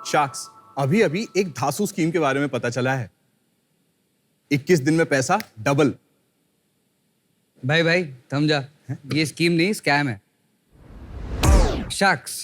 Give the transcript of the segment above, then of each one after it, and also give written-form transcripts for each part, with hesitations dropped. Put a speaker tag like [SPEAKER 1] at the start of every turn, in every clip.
[SPEAKER 1] Sharks, अभी अभी एक धासु स्कीम के बारे में पता चला है। 21 दिन में पैसा डबल।
[SPEAKER 2] भाई थम जा, ये स्कीम नहीं स्कैम है। शार्क्स,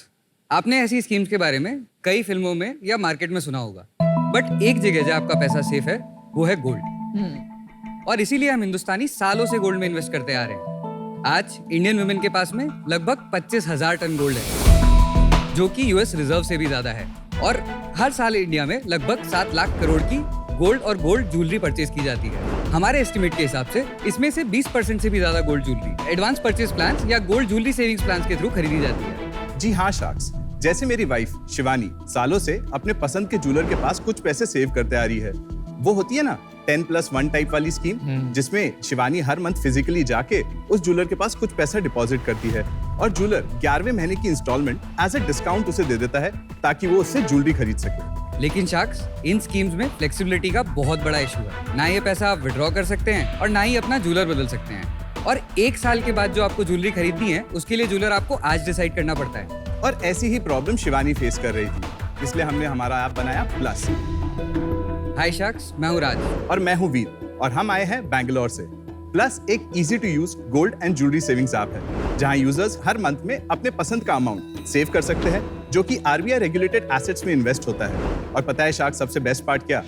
[SPEAKER 2] आपने ऐसी स्कीम्स के बारे में कई फिल्मों में या मार्केट में सुना होगा, बट एक जगह जहाँ आपका पैसा सेफ है वो है गोल्ड। और इसीलिए हम हिंदुस्तानी सालों से गोल्ड में इन्वेस्ट करते आ रहे हैं। आज इंडियन वुमेन के पास में लगभग 25,000 टन गोल्ड है, जो कि यूएस रिजर्व से भी ज्यादा है। और हर साल इंडिया में लगभग 7 लाख करोड़ की गोल्ड और गोल्ड ज्वेलरी परचेज की जाती है। हमारे एस्टिमेट के हिसाब से इसमें से 20% से भी ज्यादा gold jewellery advance purchase plan या गोल्ड ज्वेलरी सेविंग्स प्लान के थ्रू खरीदी जाती है।
[SPEAKER 1] जी हाँ शार्क्स, जैसे मेरी वाइफ शिवानी सालों से अपने पसंद के ज्वेलर के पास कुछ पैसे सेव करते आ रही है। वो होती है ना 10+1 टाइप वाली स्कीम, जिसमें शिवानी हर मंथ फिजिकली जाके उस ज्वेलर के पास कुछ पैसा डिपॉजिट करती है और ज्वेलर 11वें महीने की इंस्टॉलमेंट एज ए डिस्काउंट उसे दे देता है ताकि वो उससे ज्वेलरी खरीद सके।
[SPEAKER 2] लेकिन शार्क्स, इन स्कीम्स में फ्लेक्सिबिलिटी का बहुत बड़ा इशू है। ना ये पैसा आप विड्रॉ कर सकते हैं और ना ही अपना ज्वेलर बदल सकते हैं। और 1 साल के बाद जो आपको ज्वेलरी खरीदनी है उसके लिए ज्वेलर आपको आज डिसाइड करना पड़ता है।
[SPEAKER 1] और ऐसी ही प्रॉब्लम शिवानी फेस कर रही थी, इसलिए हमने हमारा ऐप बनाया प्लस।
[SPEAKER 2] हाय शार्क्स, मैं हूँ राज
[SPEAKER 1] और मैं हूँ वीर और हम आए हैं बैंगलोर से। प्लस एक easy to use gold and jewellery savings app है, जहां यूजर्स हर मंथ में अपने पसंद का अमाउंट सेव कर सकते हैं, जो कि आरबीआई रेगुलेटेड एसेट्स में इन्वेस्ट होता है। और पता है शार्क, सबसे बेस्ट पार्ट क्या?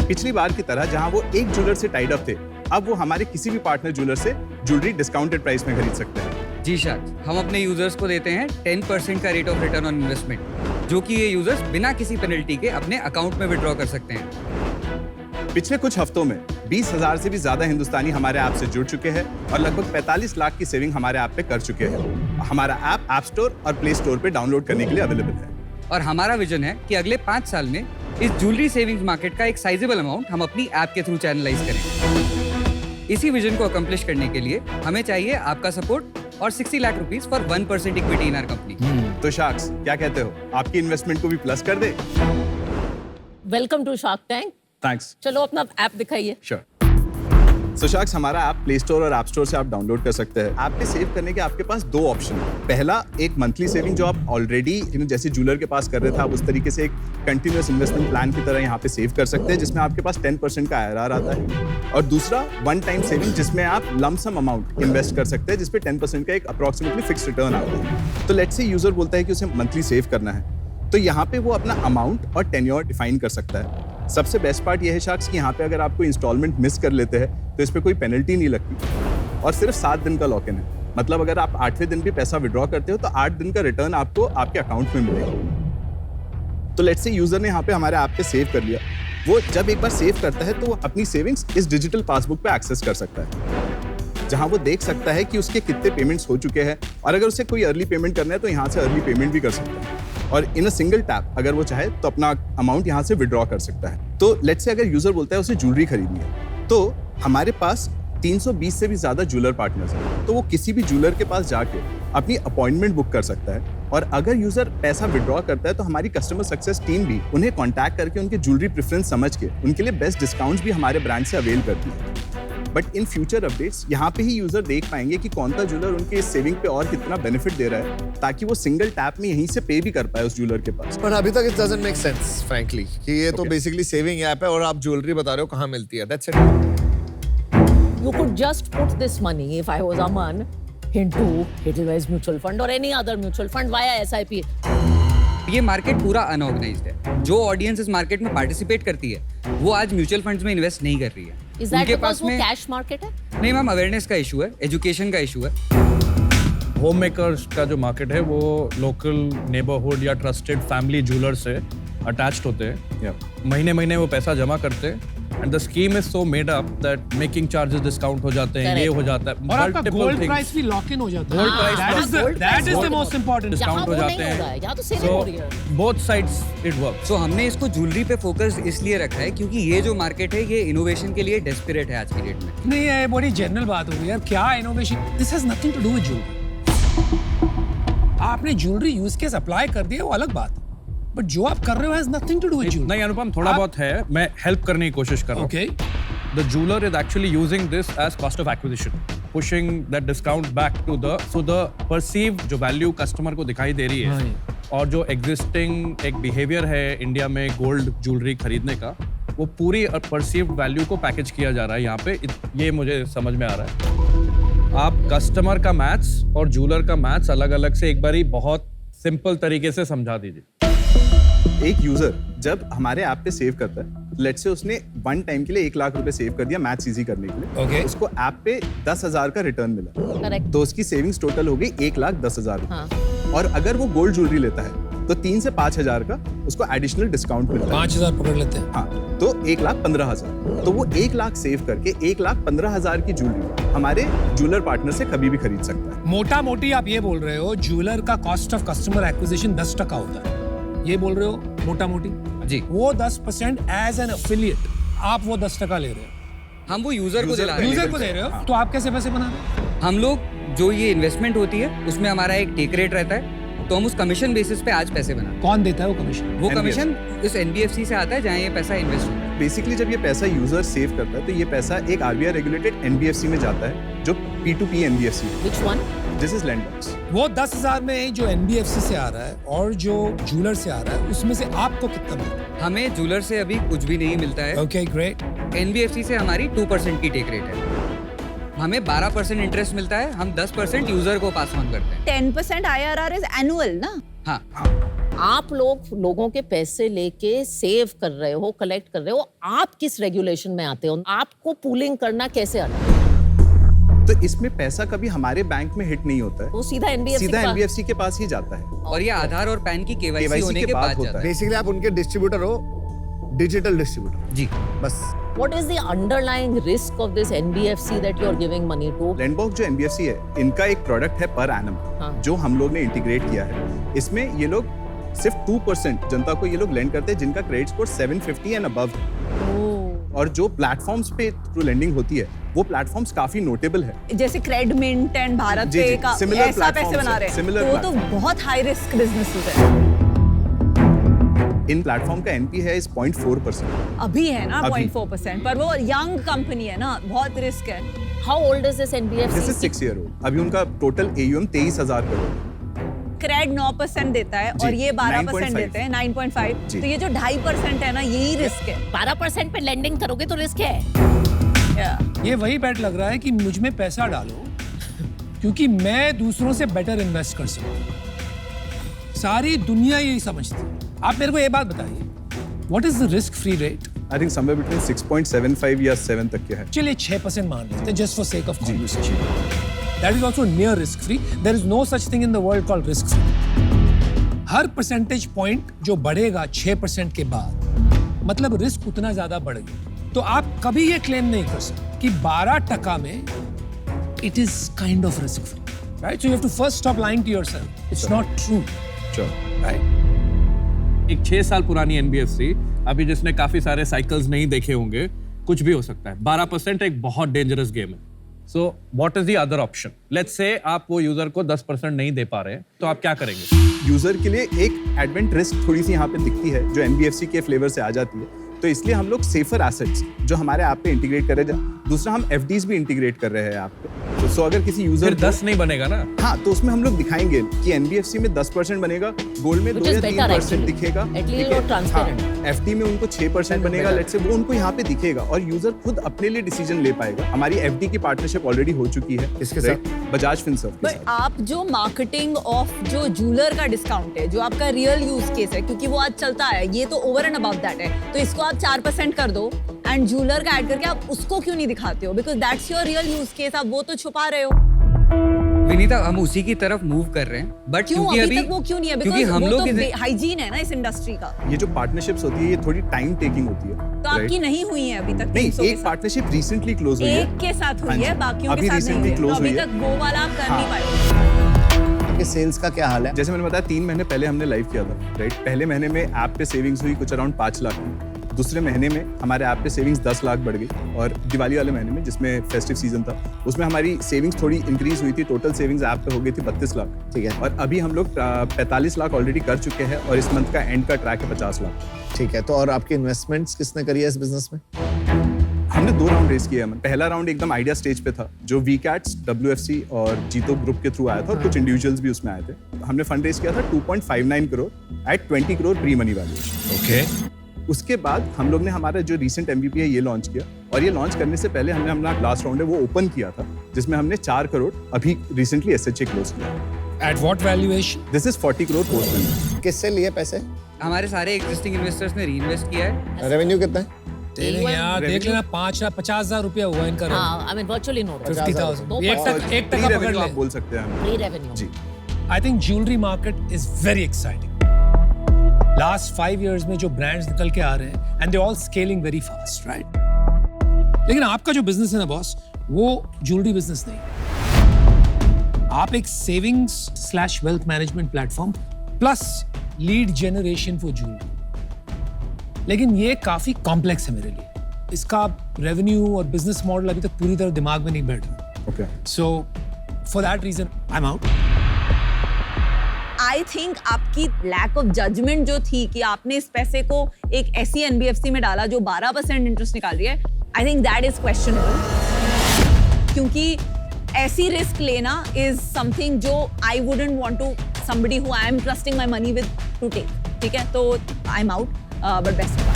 [SPEAKER 1] पिछली बार की तरह जहां वो एक ज्वेलर से टाइड अप थे, अब वो हमारे किसी भी पार्टनर ज्वेलर से ज्वेलरी डिस्काउंटेड प्राइस में खरीद सकते हैं।
[SPEAKER 2] जी शार्क्स, हम अपने यूजर्स को देते हैं 10% का rate of return on investment, जो कि ये यूजर्स बिना किसी पेनल्टी के अपने अकाउंट में विड्रॉ कर सकते हैं।
[SPEAKER 1] पिछले कुछ हफ्तों में 20,000 से भी ज्यादा हिंदुस्तानी हमारे ऐप से जुड़ चुके हैं और लगभग 45 लाख की सेविंग हमारे ऐप पे कर चुके हैं। हमारा ऐप स्टोर और प्ले स्टोर पे डाउनलोड करने के लिए अवेलेबल है।
[SPEAKER 2] और हमारा विजन है कि अगले 5 साल में इस ज्वेलरी सेविंग्स मार्केट का एक साइजेबल अमाउंट हम अपनी ऐप के थ्रू चैनलाइज करें। इसी विजन को अकम्प्लिश करने के लिए हमें चाहिए आपका सपोर्ट और 60 lakh rupees for 1% equity in our company.
[SPEAKER 1] तो शार्क्स, क्या कहते हो, आपकी इन्वेस्टमेंट को भी प्लस कर दे?
[SPEAKER 3] Welcome to Shark Tank.
[SPEAKER 1] Thanks.
[SPEAKER 3] चलो अपना ऐप दिखाइए।
[SPEAKER 1] श्योर। सो शार्क्स, हमारा ऐप प्ले स्टोर और ऐप स्टोर से आप डाउनलोड कर सकते हैं। ऐप पे सेव करने के आपके पास 2 ऑप्शन है। पहला, एक मंथली सेविंग जो आप ऑलरेडी जैसे ज्वेलर के पास कर रहे थे, आप उस तरीके से एक कंटिन्यूअस इन्वेस्टमेंट प्लान की तरह यहाँ पे सेव कर सकते हैं, जिसमें आपके पास 10% का IRR आता है। और दूसरा, वन टाइम सेविंग, जिसमें आप लमसम अमाउंट इन्वेस्ट कर सकते हैं, जिसपे 10% का एक अप्रॉक्सीमेटली फिक्स रिटर्न आता है। तो लेट्स से यूजर बोलता है कि उसे मंथली सेव करना है, तो यहाँ पे वो अपना अमाउंट और टेन्योर डिफाइन कर सकता है। सबसे बेस्ट पार्ट ये है शार्क्स कि यहाँ पे अगर आपको इंस्टॉलमेंट मिस कर लेते हैं तो इस पे कोई पेनल्टी नहीं लगती और सिर्फ 7 दिन का लॉक इन है। मतलब अगर आप 8वें दिन भी पैसा विड्रॉ करते हो तो 8 दिन का रिटर्न आपको आपके अकाउंट में मिलेगा। तो लेट्स से यूजर ने यहाँ पे हमारे ऐप पे सेव कर लिया, वो जब एक बार सेव करता है तो वो अपनी सेविंग्स इस डिजिटल पासबुक पे एक्सेस कर सकता है, जहां वो देख सकता है कि उसके कितने पेमेंट्स हो चुके हैं और अगर उसे कोई अर्ली पेमेंट करना है तो यहाँ से अर्ली पेमेंट भी कर सकता है। और इन अ सिंगल टैप अगर वो चाहे तो अपना अमाउंट यहाँ से विड्रॉ कर सकता है। तो लेट्स से अगर यूजर बोलता है उसे ज्वेलरी खरीदनी है, तो हमारे पास 320 से भी ज्यादा ज्वेलर पार्टनर्स हैं, तो वो किसी भी ज्वेलर के पास जाके अपनी अपॉइंटमेंट बुक कर सकता है। और अगर यूजर पैसा विड्रॉ करता है तो हमारी कस्टमर सक्सेस टीम भी उन्हें कॉन्टैक्ट करके उनके ज्वेलरी प्रेफरेंस समझ के उनके लिए बेस्ट डिस्काउंट्स भी हमारे ब्रांड से अवेल करती है। बट इन फ्यूचर अपडेट्स यहाँ पे ही यूजर देख पाएंगे कि कौन सा ज्वेलर उनके इस सेविंग पे और कितना बेनिफिट दे रहा है, ताकि वो सिंगल टैप में यहीं से पे भी कर पाए उस ज्वेलर के पास।
[SPEAKER 4] पर अभी तक it doesn't make sense frankly कि ये तो बेसिकली सेविंग ऐप है और आप ज्वेलरी बता रहे हो कहाँ मिलती है। That's it.
[SPEAKER 3] You could just put this money, if I was Aman, into Edelweiss mutual fund or any other mutual fund via SIP.
[SPEAKER 2] ये मार्केट पूरा अनऑर्गेनाइज्ड है। जो ऑडियंस इस मार्केट में पार्टिसिपेट करती है वो आज म्यूचुअल फंड्स में इन्वेस्ट नहीं कर रही है।
[SPEAKER 3] Is that because वो कैश मार्केट है?
[SPEAKER 2] नहीं मैम, अवेयरनेस का इशू है, एजुकेशन का इशू है।
[SPEAKER 5] होम मेकर्स का जो मार्केट है वो लोकल नेबरहुड या ट्रस्टेड फैमिली ज्वेलर से अटैच्ड होते हैं। महीने महीने वो पैसा जमा करते हैं and the scheme is so made up that making charges discount हो जाते हैं, ये हो जाता है,
[SPEAKER 6] और आपका गोल्ड प्राइस भी लॉक इन हो जाता है।
[SPEAKER 5] Gold price
[SPEAKER 6] that is the most important.
[SPEAKER 5] Discount हो जाते
[SPEAKER 3] यहाँ तो
[SPEAKER 5] हैं।
[SPEAKER 3] सेविंग हो रही है।
[SPEAKER 5] Both sides it works.
[SPEAKER 2] So हमने इसको ज्वेलरी पे फोकस इसलिए रखा है क्योंकि ये जो मार्केट है ये इनोवेशन के लिए डेस्परेट है आज की डेट में।
[SPEAKER 6] नहीं, ये बड़ी जनरल बात हो गई यार, क्या innovation? This has nothing to do with jewellery. आपने ज्वेलरी यूज केस अप्लाई कर दिया वो अलग बात है, बट जो आप कर रहे हो has nothing to do with jewellery.
[SPEAKER 5] नहीं अनुपम, थोड़ा बहुत है, मैं हेल्प करने की कोशिश कर रहा हूँ।
[SPEAKER 6] Okay.
[SPEAKER 5] The jeweler is actually using this as cost of acquisition, pushing that discount back to the so the perceived जो value customer को दिखाई दे रही है और जो एग्जिस्टिंग एक बिहेवियर है इंडिया में गोल्ड ज्वेलरी खरीदने का, वो पूरी परसीव्ड वैल्यू को पैकेज किया जा रहा है यहाँ पे। ये मुझे समझ में आ रहा है। आप कस्टमर का मैथ्स और ज्वेलर का मैथ्स अलग अलग से एक बारी बहुत सिंपल तरीके से समझा दीजिए।
[SPEAKER 1] एक यूजर जब हमारे ऐप पे सेव करता है, लेट्स से उसने वन टाइम के लिए 1 लाख रुपए सेव कर दिया मैथ्स इजी करने के लिए,
[SPEAKER 6] Okay.
[SPEAKER 1] उसको ऐप पे 10,000 का रिटर्न मिला,
[SPEAKER 3] करेक्ट।
[SPEAKER 1] तो उसकी सेविंग्स टोटल हो गई 1,10,000
[SPEAKER 3] हाँ।
[SPEAKER 1] और अगर वो गोल्ड ज्वेलरी लेता है तो 3 से 5,000 का उसको एडिशनल डिस्काउंट मिलता है।
[SPEAKER 6] 5,000 पकड़ लेते हैं।
[SPEAKER 1] हाँ, तो 1,15,000, तो वो 1 लाख सेव करके 1,15,000 की ज्वेलरी हमारे ज्वेलर पार्टनर से कभी भी खरीद सकता है।
[SPEAKER 6] मोटा मोटी आप ये बोल रहे हो ज्वेलर का कॉस्ट ऑफ कस्टमर एक्विजिशन 10% होता है, ये बोल रहे हो मोटा मोटी?
[SPEAKER 2] जी।
[SPEAKER 6] वो 10% एज एन एफिलिएट, आप वो 10% ले रहे हो,
[SPEAKER 2] हम वो यूजर को
[SPEAKER 1] User
[SPEAKER 2] दिला
[SPEAKER 1] को
[SPEAKER 2] रहे हैं।
[SPEAKER 6] यूजर को दे रहे हो, तो आप कैसे पैसे बना रहे हो?
[SPEAKER 2] हम लोग जो ये इन्वेस्टमेंट होती है उसमें हमारा एक टेक रेट रहता है, तो हम उस कमीशन बेसिस पे आज पैसे बनाते हैं।
[SPEAKER 6] कौन देता है वो कमीशन?
[SPEAKER 2] वो
[SPEAKER 1] NBFC।
[SPEAKER 2] कमीशन इस एनबीएफसी से आता है जहाँ ये पैसा इन्वेस्ट होता है।
[SPEAKER 1] बेसिकली जब ये पैसा यूजर सेव करता है तो ये पैसा एक आरबीआई रेगुलेटेड एनबीएफसी में जाता है, जो P2P एनबीएफसी है।
[SPEAKER 3] Which one?
[SPEAKER 1] This is Lendbox.
[SPEAKER 6] वो 10,000 में जो एनबीएफसी से आ रहा है और जो ज्वेलर से आ रहा है, उसमें से आपको कितना मिलता है?
[SPEAKER 2] हमें ज्वेलर से अभी कुछ भी नहीं मिलता है।
[SPEAKER 6] Okay great.
[SPEAKER 2] एनबीएफसी से हमारी 2% की टेक रेट है, हमें 12% इंटरेस्ट मिलता है, हम 10% यूजर को पास ऑन करते हैं।
[SPEAKER 7] 10% IRR इज एनुअल ना?
[SPEAKER 2] हाँ,
[SPEAKER 3] आप लोगों के पैसे लेके सेव कर रहे हो, कलेक्ट कर रहे हो, आप किस रेगुलेशन में आते हो? आपको पूलिंग करना कैसे आता है?
[SPEAKER 1] तो इसमें पैसा कभी हमारे बैंक में हिट नहीं होता है,
[SPEAKER 3] वो सीधा एनबीएफसी
[SPEAKER 1] सीधा एनबीएफसी के पास ही जाता है।
[SPEAKER 2] और ये आधार और पैन की केवाईसी
[SPEAKER 1] KYC
[SPEAKER 2] होने
[SPEAKER 1] के
[SPEAKER 2] के
[SPEAKER 1] बाद
[SPEAKER 2] बाद
[SPEAKER 1] होता
[SPEAKER 2] जाता
[SPEAKER 1] है।
[SPEAKER 2] है।
[SPEAKER 4] बेसिकली आप उनके डिस्ट्रीब्यूटर हो, डिजिटल डिस्ट्रीब्यूटर
[SPEAKER 2] जी।
[SPEAKER 4] बस।
[SPEAKER 3] What is the underlying risk of this NBFC that you are giving money to?
[SPEAKER 1] लैंडबॉक्स जो एनबीएफसी है, इनका एक प्रोडक्ट है पर एनम,
[SPEAKER 3] हाँ।
[SPEAKER 1] जो हम लोग ने इंटीग्रेट किया है। इसमें ये लोग सिर्फ 2% जनता को ये लोग लेंड करते हैं जिनका क्रेडिट स्कोर 750 एंड अबव है। और जो प्लेटफॉर्म्स पे थ्रू लेंडिंग होती है, वो प्लेटफॉर्म्स काफी नोटेबल है।
[SPEAKER 7] जैसे क्रेडमिंट एंड भारत
[SPEAKER 1] जी,
[SPEAKER 7] पे
[SPEAKER 1] जी,
[SPEAKER 7] का
[SPEAKER 1] similar
[SPEAKER 7] ऐसा पैसे
[SPEAKER 1] platforms
[SPEAKER 7] बना
[SPEAKER 1] है,
[SPEAKER 7] रहे हैं,
[SPEAKER 1] similar
[SPEAKER 7] तो वो तो
[SPEAKER 1] platform।
[SPEAKER 7] बहुत हाई रिस्क बिजनेसेस है।
[SPEAKER 1] इन प्लेटफॉर्म का एनपी है इस 0.4%।
[SPEAKER 7] अभी है ना
[SPEAKER 1] अभी।
[SPEAKER 7] 0.4%, पर वो यंग कंपनी है ना, बहुत रिस्क है।
[SPEAKER 3] How old is this NBFC?
[SPEAKER 1] This is 6 year old. अभी उनका टोटल AUM 23,000 करोड़।
[SPEAKER 7] क्रेड 9% देता है
[SPEAKER 1] जी,
[SPEAKER 7] और ये 12%
[SPEAKER 1] 9.5
[SPEAKER 7] देते हैं, 9.5।
[SPEAKER 1] जी।
[SPEAKER 7] तो ये जो 2.5% है ना, यही रिस्क है।
[SPEAKER 3] 12% पे लेंडिंग करोगे तो रिस्क है।
[SPEAKER 7] Yeah.
[SPEAKER 6] ये वही बैट लग रहा है कि मुझ में पैसा डालो क्योंकि मैं दूसरों से बेटर इन्वेस्ट कर सकूं। सारी दुनिया यही समझती है। आप मेरे को ये बात बताइए, what is the risk free rate?
[SPEAKER 1] I think somewhere between 6.75 या 7 तक के है।
[SPEAKER 6] चलिए 6% मान लेते हैं just for sake of conversation. That is also near risk free. There is no such thing in the world called risk free. हर percentage point जो बढ़ेगा 6% के बाद, मतलब रिस्क उतना ज्यादा बढ़ गया। तो आप कभी ये क्लेम नहीं कर सकते कि 12% में it is kind of risk free, right? So you have to first stop lying to yourself. It's not true,
[SPEAKER 1] Sure.
[SPEAKER 6] Right?
[SPEAKER 5] एक 6 साल पुरानी एनबीएफसी, अभी जिसने काफी सारे साइकिल्स नहीं देखे होंगे, कुछ भी हो सकता है। 12% एक बहुत डेंजरस गेम है। So what is the other option? Let's say आप वो यूजर को 10% नहीं दे पा रहे हैं, तो आप क्या करेंगे?
[SPEAKER 1] यूजर के लिए एक एडवेंट रिस्क थोड़ी सी यहाँ पे दिखती है, जो एनबीएफसी के फ्लेवर से आ जाती है। तो इसलिए हम लोग सेफर एसेट्स जो हमारे ऐप पे इंटीग्रेट कर रहे हैं। दूसरा, हम एफडीज भी इंटीग्रेट कर रहे हैं ऐप पे। तो सो अगर किसी यूजर
[SPEAKER 5] फिर 10 नहीं बनेगा ना?
[SPEAKER 1] हाँ, तो उसमें हम लोग दिखाएंगे कि एनबीएफसी में 10% बनेगा, गोल्ड में
[SPEAKER 3] Which
[SPEAKER 1] 2
[SPEAKER 3] is
[SPEAKER 1] या
[SPEAKER 3] better
[SPEAKER 1] 3%
[SPEAKER 3] actually.
[SPEAKER 1] दिखेगा।
[SPEAKER 3] At least
[SPEAKER 1] ठीक
[SPEAKER 3] वो
[SPEAKER 1] है?
[SPEAKER 3] transparent.
[SPEAKER 1] हाँ, एफडी में उनको 6% बनेगा, लेट्स से वो उनको यहाँ पे दिखेगा और यूजर खुद अपने लिए डिसीजन ले पाएगा। हमारी एफडी की पार्टनरशिप ऑलरेडी हो चुकी है।
[SPEAKER 4] किसके
[SPEAKER 1] right? बजाज फिनसर्व के
[SPEAKER 7] पर
[SPEAKER 1] साथ।
[SPEAKER 7] आप जो मार्केटिंग ऑफ जो ज्वेलर का डिस्काउंट है, जो आपका रियल यूज केस है, क्योंकि वो आज चलता है, ये तो ओवर एंड अबव दैट है, तो इसको आप 4% कर दो एंड ज्वेलर का ऐड करके आप उसको क्यों नहीं दिखाते हो? Because that's your real use case, आप वो तो छुपा रहे हो।
[SPEAKER 2] विनीता, हम उसी की तरफ मूव कर रहे हैं, बट
[SPEAKER 7] क्यों
[SPEAKER 2] क्योंकि
[SPEAKER 7] अभी तक वो क्यों नहीं है?
[SPEAKER 2] क्योंकि
[SPEAKER 7] बिकॉज
[SPEAKER 2] हम
[SPEAKER 7] वो
[SPEAKER 2] लोग
[SPEAKER 7] तो हाइजीन है ना इस इंडस्ट्री का।
[SPEAKER 1] ये जो पार्टनरशिप्स होती है, ये थोड़ी टाइम टेकिंग होती है।
[SPEAKER 7] तो आपकी
[SPEAKER 1] right?
[SPEAKER 7] नहीं हुई है अभी तक?
[SPEAKER 1] नहीं,
[SPEAKER 7] 300 के
[SPEAKER 1] एक
[SPEAKER 7] साथ?
[SPEAKER 1] पार्टनरशिप रिसेंटली क्लोज हुई है।
[SPEAKER 7] एक के साथ
[SPEAKER 1] हाँ
[SPEAKER 7] हुई
[SPEAKER 1] जी,
[SPEAKER 7] है, बाकियों
[SPEAKER 1] अभी
[SPEAKER 7] के साथ नहीं
[SPEAKER 1] recently
[SPEAKER 7] हुई है। तो
[SPEAKER 1] close
[SPEAKER 7] अभी
[SPEAKER 1] हुई है।
[SPEAKER 7] तक वो वाला आप कर
[SPEAKER 1] हाँ।
[SPEAKER 7] नहीं पाए।
[SPEAKER 4] आपके सेल्स का क्या हाल है?
[SPEAKER 1] जैसे मैंने बताया, 3 महीने पहले हमने लाइव किया था, राइट? पहले महीने में ऐप पे सेविंग्स हुई कुछ अराउंड 5 लाख। दूसरे महीने में हमारे ऐप पे सेविंग्स 10 लाख बढ़ गई, और दिवाली वाले महीने में जिसमें फेस्टिव सीजन था, उसमें हमारी सेविंग्स थोड़ी इंक्रीज हुई थी। टोटल सेविंग्स ऐप पे हो गई थी 32 लाख।
[SPEAKER 4] ठीक है।
[SPEAKER 1] और अभी हम लोग 45 लाख ऑलरेडी कर चुके हैं, और इस मंथ का एंड का ट्रैक है 50 लाख।
[SPEAKER 4] ठीक है, तो और आपकी इन्वेस्टमेंट्स किसने करी है इस बिजनेस में?
[SPEAKER 1] हमने 2 राउंड रेस किए। पहला राउंड एकदम आइडिया स्टेज पे था, जो वीकैट्स, WFC और जीतो ग्रुप के थ्रू आया था और कुछ इंडिविजुअल्स भी उसमें आए थे। हमने फंड रेस किया था 2.59 crore at 20 crore pre money valuation.
[SPEAKER 5] Okay.
[SPEAKER 1] उसके बाद हम लोग ने हमारा जो रिसेंट MVP है ये लॉन्च किया, और ये लॉन्च करने से पहले हमने अपना लास्ट राउंड है वो ओपन किया था, जिसमें हमने 4 करोड़ अभी रिसेंटली SHA क्लोज किया।
[SPEAKER 6] At what valuation?
[SPEAKER 1] This is 40 crore post money.
[SPEAKER 4] किससे लिए पैसे?
[SPEAKER 2] हमारे सारे एग्जिस्टिंग इन्वेस्टर्स ने रीइन्वेस्ट किया है।
[SPEAKER 4] रेवेन्यू कितना है?
[SPEAKER 6] यार देख लेना 50,000 रुपया हुआ इनका।
[SPEAKER 3] हाँ, I mean virtually no.
[SPEAKER 6] 50,000। एक टका
[SPEAKER 1] Pre-revenue
[SPEAKER 6] पकड़ ले।
[SPEAKER 1] आप बोल सकते हैं हमें।
[SPEAKER 3] Free revenue.
[SPEAKER 1] Ji.
[SPEAKER 6] I think jewelry market is very exciting. Last 5 years में जो brands निकल के आ रहे हैं and they're all scaling very fast, right? लेकिन आपका जो business है ना बॉस, वो jewelry business नहीं। आप एक savings/wealth management platform plus lead generation for jewelry। लेकिन ये काफी कॉम्प्लेक्स है मेरे लिए। इसका रेवेन्यू और बिजनेस मॉडल अभी तक पूरी तरह दिमाग में नहीं बैठ रहा।
[SPEAKER 1] Okay.
[SPEAKER 6] So for that reason I am out.
[SPEAKER 7] I think आपकी लैक ऑफ जजमेंट जो थी कि आपने इस पैसे को एक ऐसी NBFC में डाला जो 12% इंटरेस्ट निकाल रही है, I think that is questionable. क्योंकि ऐसी रिस्क लेना इज समथिंग जो I wouldn't want to somebody who I am trusting my money with to take. ठीक है, तो I am out, but best of luck.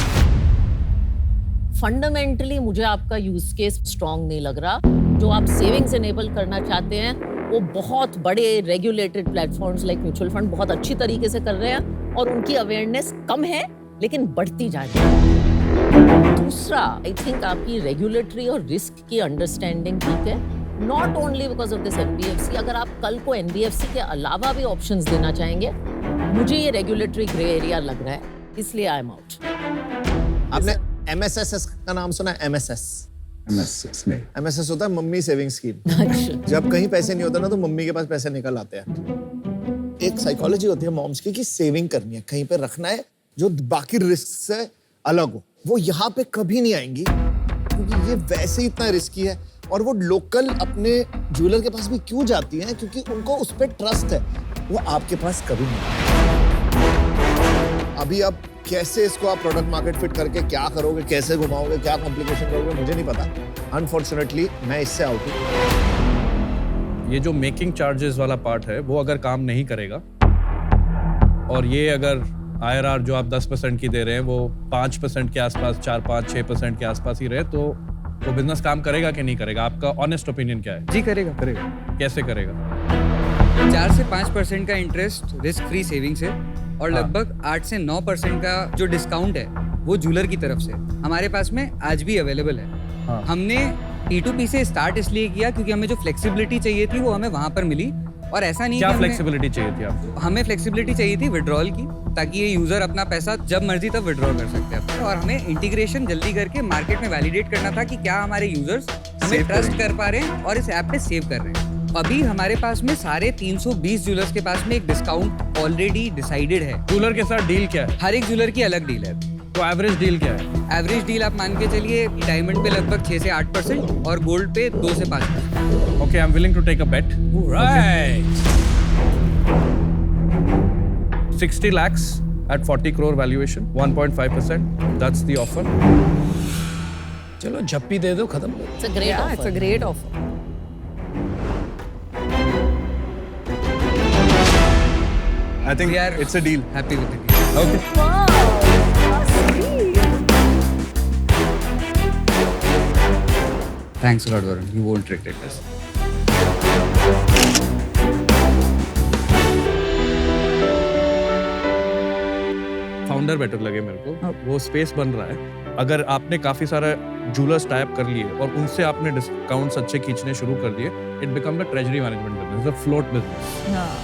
[SPEAKER 3] Fundamentally मुझे आपका यूज केस स्ट्रांग नहीं लग रहा। जो आप सेविंग्स एनेबल करना चाहते हैं वो बहुत बड़े regulated platforms like mutual fund बहुत अच्छी तरीके से कर रहे हैं, और उनकी अवेयरनेस कम है लेकिन बढ़ती जा रही है। दूसरा, आई थिंक आपकी रेगुलेटरी और रिस्क की अंडरस्टैंडिंग ठीक है, not only because of this NBFC। अगर आप कल को NBFC के अलावा भी ऑप्शंस देना चाहेंगे, मुझे ये रेगुलेटरी ग्रे एरिया लग रहा है, इसलिए आई एम आउट।
[SPEAKER 4] आपने MSS का नाम सुना है? MSS होता है मम्मी सेविंग स्कीम। जब कहीं पैसे नहीं होते ना तो मम्मी के पास पैसे निकल आते हैं। एक साइकोलॉजी होती है मॉम्स की कि सेविंग करनी है, कहीं पे रखना है जो बाकी रिस्क से अलग हो। वो यहाँ पे कभी नहीं आएंगी क्योंकि ये वैसे ही इतना रिस्की है। और वो लोकल अपने ज्वेलर के पास भी क्यों जाती हैं? क्योंकि उनको उस पर ट्रस्ट है। वो आपके पास कभी नहीं। अभी आप कैसे इसको आप प्रोडक्ट मार्केट फिट करके क्या करोगे, कैसे घुमाओगे, क्या कॉम्प्लिकेशन करोगे, मुझे नहीं पता। अनफॉर्चुनेटली मैं इससे आउट हूँ।
[SPEAKER 5] ये जो मेकिंग चार्जेस वाला पार्ट है वो अगर काम नहीं करेगा, और ये अगर IRR जो आप 10% की दे रहे हैं वो 5% के आसपास, 4-5-6% के आसपास ही रहे, तो वो बिजनेस काम करेगा कि नहीं करेगा? आपका ऑनेस्ट ओपिनियन क्या है?
[SPEAKER 2] जी करेगा।
[SPEAKER 5] कैसे करेगा?
[SPEAKER 2] 4 से 5% का इंटरेस्ट रिस्क फ्री सेविंग से, और लगभग 8 से 9% का जो डिस्काउंट है वो जूलर की तरफ से हमारे पास में आज भी अवेलेबल है। हमने P2P से स्टार्ट इसलिए किया क्योंकि हमें जो फ्लेक्सिबिलिटी चाहिए थी वो हमें वहां पर मिली, और ऐसा नहीं
[SPEAKER 5] क्या
[SPEAKER 2] कि
[SPEAKER 5] फ्लेक्सिबिलिटी चाहिए थी आपको?
[SPEAKER 2] हमें फ्लेक्सिबिलिटी चाहिए थी विड्रॉल की, ताकि ये यूजर अपना पैसा जब मर्जी तब विड्रॉ कर सकते हैं। और हमें इंटीग्रेशन जल्दी करके मार्केट में वैलिडेट करना था कि क्या हमारे यूजर्स हमें ट्रस्ट कर पा रहे हैं और इस ऐप पे सेव कर रहे हैं। अभी हमारे पास में सारे 320 ज्वेलर्स के पास में एक डिस्काउंट ऑलरेडी डिसाइडेड है।
[SPEAKER 5] ज्वेलर के साथ डील क्या है?
[SPEAKER 2] हर एक ज्वेलर की अलग डील है।
[SPEAKER 5] तो एवरेज डील क्या है?
[SPEAKER 2] एवरेज डील आप मान के चलिए डायमंड पे लगभग 6 से 8% और गोल्ड पे 2 से 5%।
[SPEAKER 5] Okay, I am willing to take a bet.
[SPEAKER 6] Right.
[SPEAKER 5] 60 lakhs at 40 crore valuation, 1.5%. That's the offer.
[SPEAKER 6] चलो झप्पी दे दो, खत्म।
[SPEAKER 3] It's a great
[SPEAKER 7] Yeah,
[SPEAKER 3] offer.
[SPEAKER 7] it's a great offer.
[SPEAKER 1] I think
[SPEAKER 2] We are
[SPEAKER 1] it's a deal.
[SPEAKER 2] happy with the deal.
[SPEAKER 1] Okay.
[SPEAKER 7] Wow, sweet.
[SPEAKER 2] Thanks a lot, Varun. You won't regret this.
[SPEAKER 5] Founder better लगे मेरे को। वो space बन रहा है। अगर आपने काफी सारा जूलर्स टाइप कर लिए और उनसे आपने डिस्काउंट्स अच्छे खींचने शुरू कर दिए, it become the treasury management business, the float business.
[SPEAKER 7] हाँ.